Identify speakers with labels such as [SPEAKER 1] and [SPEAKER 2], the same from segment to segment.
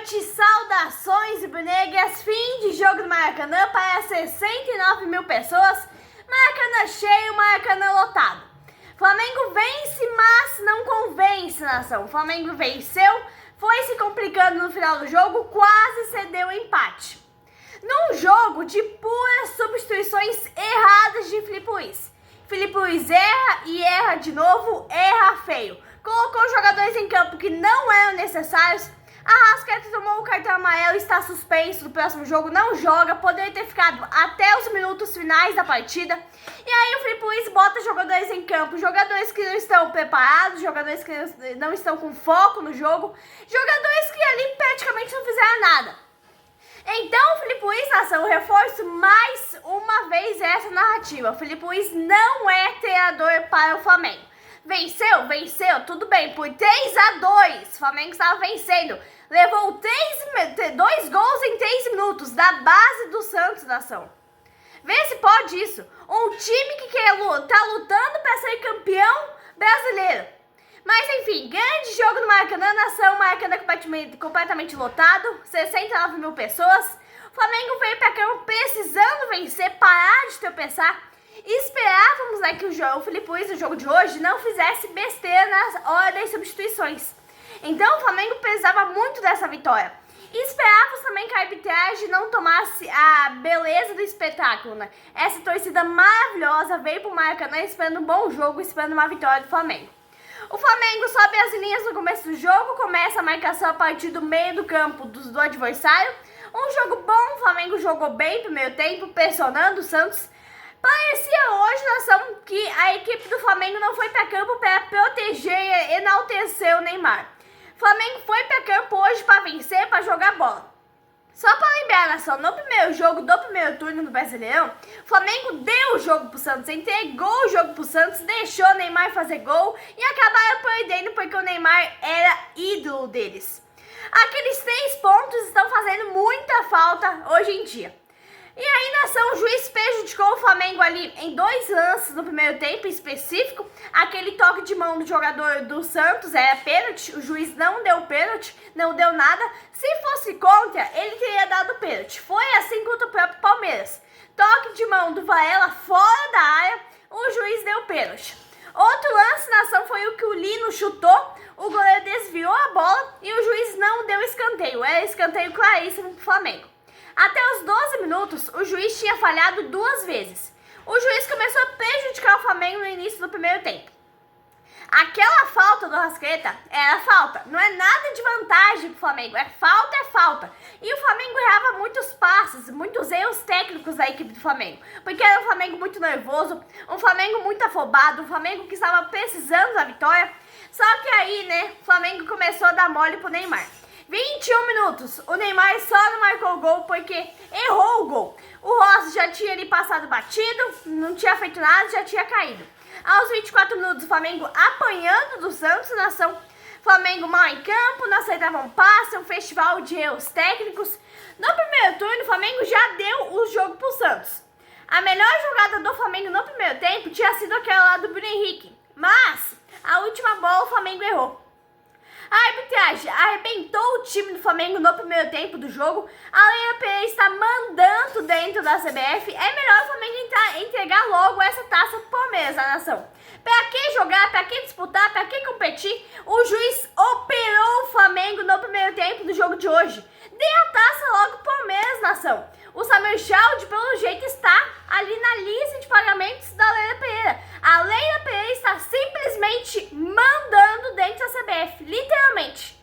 [SPEAKER 1] noite, saudações rubro-negras, fim de jogo do Maracanã para 69 mil pessoas, Maracanã cheio, Maracanã lotado. Flamengo vence, mas não convence, nação. Flamengo venceu, foi se complicando no final do jogo, quase cedeu o empate. Num jogo de puras substituições erradas de Filipe Luís. Filipe Luís erra e erra de novo, erra feio. Colocou jogadores em campo que não eram necessários. Arrascaeta tomou o cartão amarelo, está suspenso do próximo jogo, não joga, poderia ter ficado até os minutos finais da partida. E aí o Filipe Luís bota jogadores em campo, jogadores que não estão preparados, jogadores que não estão com foco no jogo, jogadores que ali praticamente não fizeram nada. Então o Filipe Luís, nação, reforço mais uma vez essa narrativa. O Filipe Luís não é treinador para o Flamengo. Venceu, tudo bem, por 3-2, o Flamengo estava vencendo, levou 2 gols em 3 minutos, da base do Santos, nação. Vê se pode isso, um time que tá lutando para ser campeão brasileiro. Mas enfim, grande jogo no Maracanã, nação, Maracanã completamente lotado, 69 mil pessoas. O Flamengo veio para campo precisando vencer, parar de tropeçar. Esperávamos, né, que o Filipe Luís no jogo de hoje não fizesse besteira nas horas das substituições. Então o Flamengo precisava muito dessa vitória. E esperávamos também que a arbitragem não tomasse a beleza do espetáculo, né? Essa torcida maravilhosa veio pro Maracanã esperando um bom jogo, esperando uma vitória do Flamengo. O Flamengo sobe as linhas no começo do jogo, começa a marcação a partir do meio do campo do adversário. Um jogo bom, o Flamengo jogou bem no primeiro tempo, pressionando o Santos. Parecia hoje, nação, que a equipe do Flamengo não foi para campo para proteger e enaltecer o Neymar. O Flamengo foi para campo hoje para vencer, para jogar bola. Só para lembrar, nação, no primeiro jogo do primeiro turno do Brasileirão, o Flamengo deu o jogo pro Santos, entregou o jogo pro Santos, deixou o Neymar fazer gol e acabaram perdendo porque o Neymar era ídolo deles. Aqueles 3 pontos estão fazendo muita falta hoje em dia. E aí, nação, o juiz prejudicou o Flamengo ali em 2 lances no primeiro tempo em específico. Aquele toque de mão do jogador do Santos era pênalti, o juiz não deu pênalti, não deu nada. Se fosse contra, ele teria dado pênalti. Foi assim contra o próprio Palmeiras. Toque de mão do Varela fora da área, o juiz deu pênalti. Outro lance, nação, foi o que o Lino chutou, o goleiro desviou a bola e o juiz não deu escanteio. Era escanteio claríssimo pro Flamengo. Até os 12 minutos, o juiz tinha falhado 2 vezes. O juiz começou a prejudicar o Flamengo no início do primeiro tempo. Aquela falta do Arrascaeta era falta, não é nada de vantagem pro Flamengo, é falta. E o Flamengo errava muitos passes, muitos erros técnicos da equipe do Flamengo, porque era um Flamengo muito nervoso, um Flamengo muito afobado, um Flamengo que estava precisando da vitória. Só que aí, né, o Flamengo começou a dar mole pro Neymar. 21 minutos, o Neymar só não marcou o gol porque errou o gol. O Rossi já tinha ali passado batido, não tinha feito nada, já tinha caído. Aos 24 minutos, o Flamengo apanhando do Santos, nação. Flamengo mal em campo, não aceitava um passe, um festival de erros técnicos. No primeiro turno, o Flamengo já deu o jogo pro Santos. A melhor jogada do Flamengo no primeiro tempo tinha sido aquela lá do Bruno Henrique, mas a última bola o Flamengo errou. A arbitragem arrebentou o time do Flamengo no primeiro tempo do jogo. A Leila Pereira está mandando dentro da CBF. É melhor o Flamengo entregar logo essa taça pro Palmeiras, a nação. Pra que jogar, pra que disputar, pra que competir? O juiz operou o Flamengo no primeiro tempo do jogo de hoje. Dê a taça logo pro Palmeiras, nação. O Samir Chaldi, pelo jeito, está ali na lista de pagamentos da Leila Pereira. A Leila Pereira está simplesmente mandando dentro da CBF, literalmente.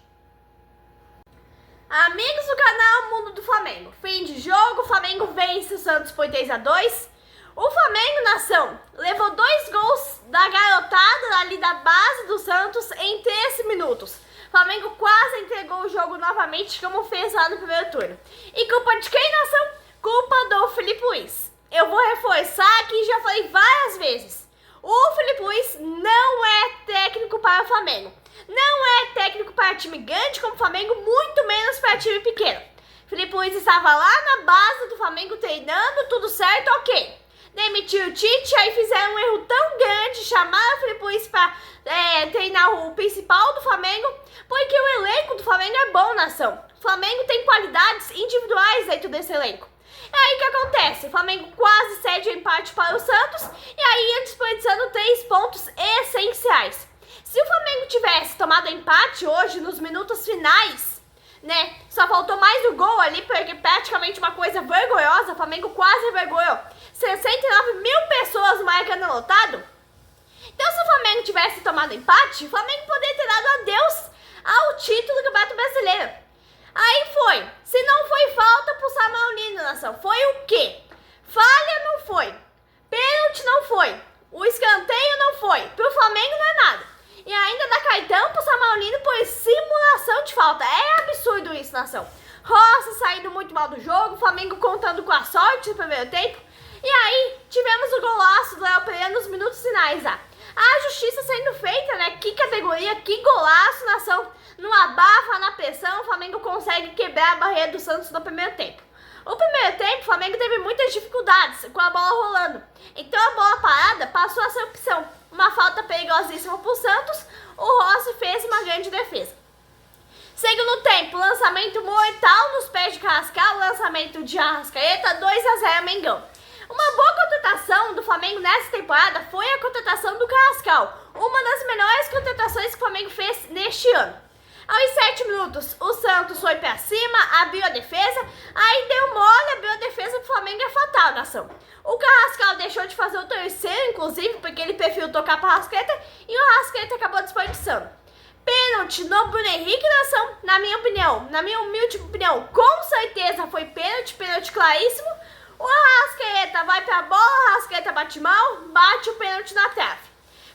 [SPEAKER 1] Amigos do canal Mundo do Flamengo, fim de jogo, o Flamengo vence o Santos por 3-2. O Flamengo, nação, levou 2 gols da garotada ali da base do Santos em 13 minutos. O Flamengo quase entregou o jogo novamente, como fez lá no primeiro turno. E culpa de quem, nação? Culpa do Filipe Luís. Eu vou reforçar aqui, já falei várias vezes. O Filipe Luís não é técnico para o Flamengo. Não é técnico para time grande como o Flamengo, muito menos para time pequeno. Filipe Luís estava lá na base do Flamengo treinando, tudo certo, ok. Demitiu o Tite, aí fizeram um erro tão grande, chamaram o Filipe Luís para treinar o principal do Flamengo, porque o elenco do Flamengo é bom, nação. O Flamengo tem qualidades individuais dentro desse elenco. E aí o que acontece? O Flamengo quase cede o empate para o Santos e aí ia desperdiçando 3 pontos essenciais. Se o Flamengo tivesse tomado empate hoje nos minutos finais, né? Só faltou mais o gol ali, porque praticamente uma coisa vergonhosa. O Flamengo quase vergonhou 69 mil pessoas no Maracanã lotado. Então, se o Flamengo tivesse tomado empate, o Flamengo poderia ter dado adeus ao título do Campeonato Brasileiro. Aí foi. Se não foi falta pro Samuel Lino, nação, foi o quê? Falha não foi. Pênalti não foi. O escanteio não foi. Pro Flamengo não é nada. E ainda dá cartão pro Samuel Lino por simulação de falta. É absurdo isso, nação. Rossi saindo muito mal do jogo, o Flamengo contando com a sorte no primeiro tempo. E aí, tivemos o golaço do Léo Pereira nos minutos finais lá. A justiça sendo feita, né? Que categoria, que golaço, nação. No abafa, na pressão, o Flamengo consegue quebrar a barreira do Santos no primeiro tempo. O primeiro tempo, o Flamengo teve muitas dificuldades com a bola rolando. Então a bola parada passou a ser opção. Uma falta perigosíssima pro Santos, o Rossi fez uma grande defesa. Segundo tempo, lançamento mortal nos pés de Carrascal, lançamento de Arrascaeta, 2-0 Mengão. Uma boa contratação do Flamengo nessa temporada foi a contratação do Carrascal, uma das melhores contratações que o Flamengo fez neste ano. Aos 7 minutos, o Santos foi pra cima, abriu a defesa, aí deu mole, abriu a defesa pro Flamengo, é fatal, nação. O Carrascal deixou de fazer o terceiro, inclusive, porque ele preferiu tocar para o Arrascaeta, e o Arrascaeta acabou desperdiçando. Pênalti no Bruno Henrique, nação, na minha humilde opinião, com certeza foi pênalti claríssimo. O Arrascaeta vai pra bola, o Arrascaeta bate mal, bate o pênalti na trave.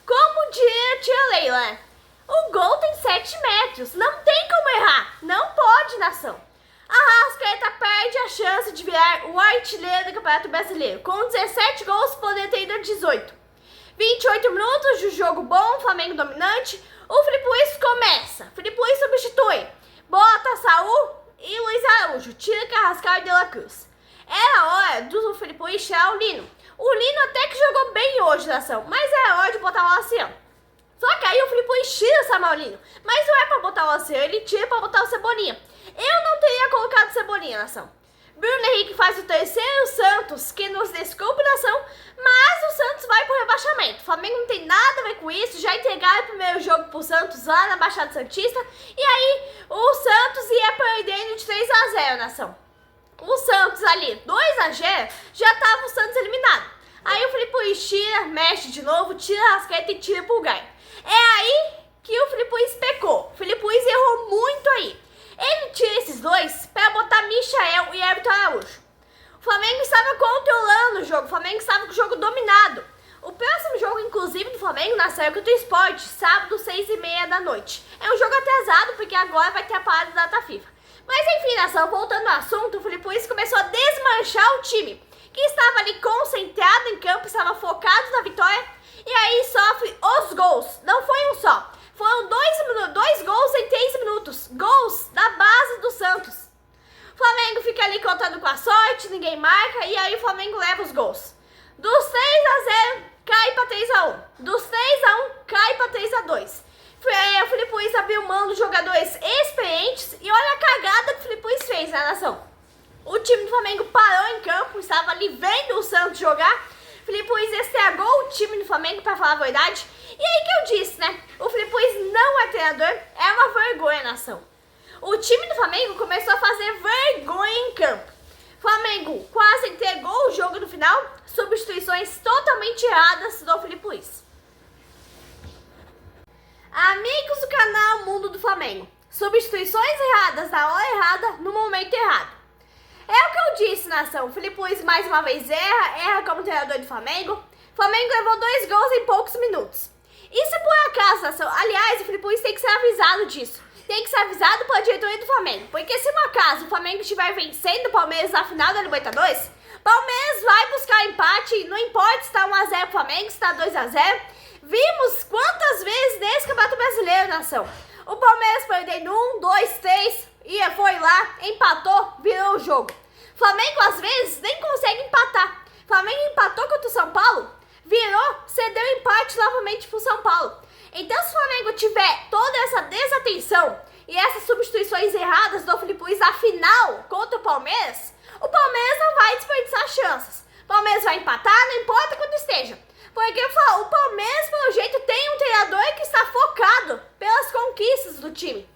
[SPEAKER 1] Como diria a tia Leila, né? O gol tem 7 metros, não tem como errar, não pode, nação. Arrascaeta perde a chance de virar o artilheiro do Campeonato Brasileiro. Com 17 gols, poderia ter ido a 18. 28 minutos de jogo bom, Flamengo dominante. O Filipe Luís começa. Filipe Luís substitui. Bota Saúl e Luiz Araújo. Tira Carrascal e De La Cruz. Era hora do Filipe Luís tirar o Lino. O Lino até que jogou bem hoje, nação, mas era hora de botar o Luciano. Só que aí o Filipe Luís tira o Samuel Lino. Mas não é pra botar o Luciano, ele tira pra botar o Cebolinha. Eu não teria colocado Cebolinha, nação. Bruno Henrique faz o terceiro, Santos, que nos desculpe, nação, mas o Santos vai pro rebaixamento. O Flamengo não tem nada a ver com isso, já entregaram o primeiro jogo pro Santos lá na Baixada Santista, e aí o Santos ia perdendo de 3-0, nação. O Santos ali, 2-0, já tava o Santos eliminado. Aí o Filipe Luís tira, mexe de novo, tira a Rascaeta e tira pro Gai. É aí que o Filipe Luís pecou. O Filipe Luís errou muito aí. Ele tira esses dois para botar Michael e Everton Araújo. O Flamengo estava controlando o jogo, o Flamengo estava com o jogo dominado. O próximo jogo, inclusive, do Flamengo na Série do Esporte, sábado, 6h30 da noite. É um jogo atrasado, porque agora vai ter a parada da data FIFA. Mas enfim, nação, voltando ao assunto, o Filipe Luís começou a desmanchar o time, que estava ali concentrado em campo, estava focado na vitória, e aí sofre os gols. Não foi um só. Foram dois gols em 3 minutos. Gols da base do Santos. O Flamengo fica ali contando com a sorte, ninguém marca, e aí o Flamengo leva os gols. Dos 3-0, cai para 3-1. Dos 3-1, cai para 3-2. O Filipe Luís abriu mão dos jogadores experientes, e olha a cagada que o Filipe Luís fez, né, nação? O time do Flamengo parou em campo, estava ali vendo o Santos jogar. Filipe Luís estragou o time do Flamengo, pra falar a verdade. E aí que eu disse, né? O Filipe Luís não é treinador, é uma vergonha, nação. O time do Flamengo começou a fazer vergonha em campo. O Flamengo quase entregou o jogo no final, substituições totalmente erradas do Filipe Luís. Amigos do canal Mundo do Flamengo, substituições erradas na hora errada, no momento errado. É o que eu disse, nação. O Filipe Luís mais uma vez erra como treinador do Flamengo. O Flamengo levou 2 gols em poucos minutos. E se por acaso, nação, aliás, o Filipe Luís tem que ser avisado disso. Tem que ser avisado pela diretoria do Flamengo. Porque se por acaso o Flamengo estiver vencendo o Palmeiras na final da Libertadores, Palmeiras vai buscar empate, não importa se está 1-0 pro Flamengo, se está 2-0. Vimos quantas vezes nesse Campeonato Brasileiro, nação. O Palmeiras perdendo 1, 2, 3, e foi lá, empatou, virou o jogo. Flamengo às vezes nem consegue empatar. Flamengo empatou contra o São Paulo, virou, cedeu empate novamente pro São Paulo. Então se o Flamengo tiver toda essa desatenção e essas substituições erradas a final contra o Palmeiras não vai desperdiçar chances. O Palmeiras vai empatar, não importa quando esteja. Porque o Palmeiras, pelo jeito, tem um treinador que está focado pelas conquistas do time.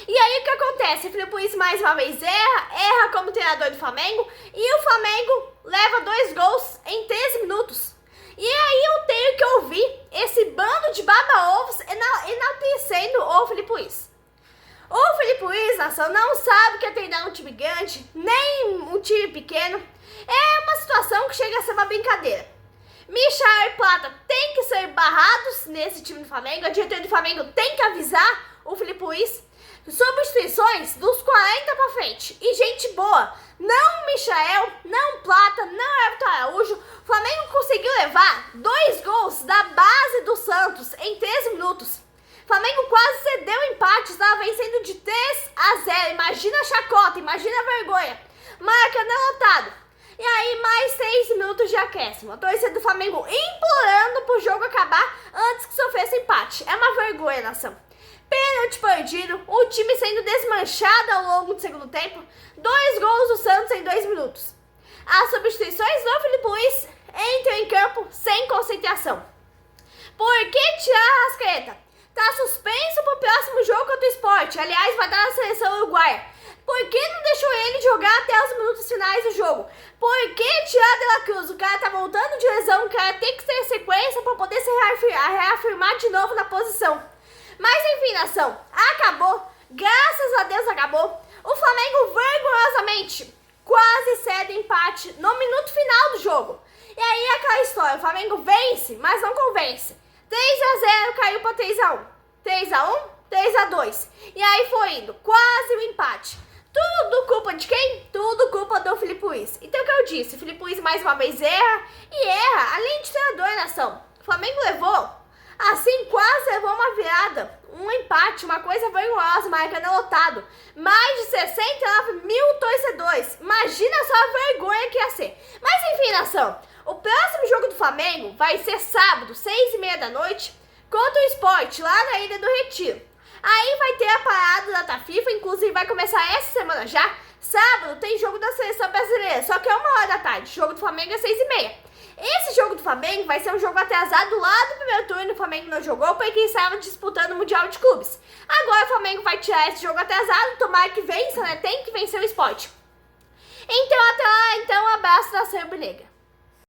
[SPEAKER 1] E aí o que acontece? O Filipe Luís mais uma vez erra como treinador do Flamengo e o Flamengo leva 2 gols em 13 minutos. E aí eu tenho que ouvir esse bando de baba-ovos enaltecendo o Filipe Luís. O Filipe Luís, nação, não sabe o que é treinar um time grande, nem um time pequeno. É uma situação que chega a ser uma brincadeira. Michael e Plata tem que ser barrados nesse time do Flamengo. A diretoria do Flamengo tem que avisar o Filipe Luís. Substituições dos 40 pra frente. E gente boa. Não Michael, não Plata, não Everton Araújo. O Flamengo conseguiu levar 2 gols da base do Santos em 13 minutos. O Flamengo quase cedeu o empate, estava vencendo de 3-0. Imagina a chacota, imagina a vergonha. Maracanã lotado. E aí mais 6 minutos de acréscimo. A torcida do Flamengo implorando pro jogo acabar antes que sofresse empate. É uma vergonha, nação. Pênalti perdido, o time sendo desmanchado ao longo do segundo tempo. 2 gols do Santos em 2 minutos. As substituições do Filipe Luís entram em campo sem concentração. Por que tirar a Arrascaeta? Tá suspenso pro próximo jogo contra o Sport. Aliás, vai dar na seleção uruguaia. Por que não deixou ele jogar até os minutos finais do jogo? Por que tirar De La Cruz? O cara tá voltando de lesão, o cara tem que ter sequência para poder se reafirmar de novo na posição. Mas enfim, nação, acabou. Graças a Deus acabou. O Flamengo vergonhosamente quase cede empate no minuto final do jogo. E aí aquela história, o Flamengo vence, mas não convence. 3-0 caiu para 3-1. 3-1, 3-2. E aí foi indo, quase o empate. Tudo culpa de quem? Tudo culpa do Filipe Luís. Então o que eu disse, o Filipe Luís mais uma vez erra e erra, além de treinador, nação. O Flamengo levou, assim, quase levou uma virada, um empate, uma coisa vergonhosa, Maracanã lotado. Mais de 69 mil torcedores. Imagina só a vergonha que ia ser. Mas enfim, nação, o próximo jogo do Flamengo vai ser sábado, 6h30 da noite, contra o Sport, lá na Ilha do Retiro. Aí vai ter a parada da data FIFA, inclusive vai começar essa semana já. Sábado tem jogo da Seleção Brasileira, só que é 1h da tarde. O jogo do Flamengo é 6h30. Esse jogo do Flamengo vai ser um jogo atrasado lá do primeiro turno. O Flamengo não jogou porque estava disputando o Mundial de Clubes. Agora o Flamengo vai tirar esse jogo atrasado, tomara que vença, né? Tem que vencer o Sport. Então até lá, então um abraço da Rubro Negra.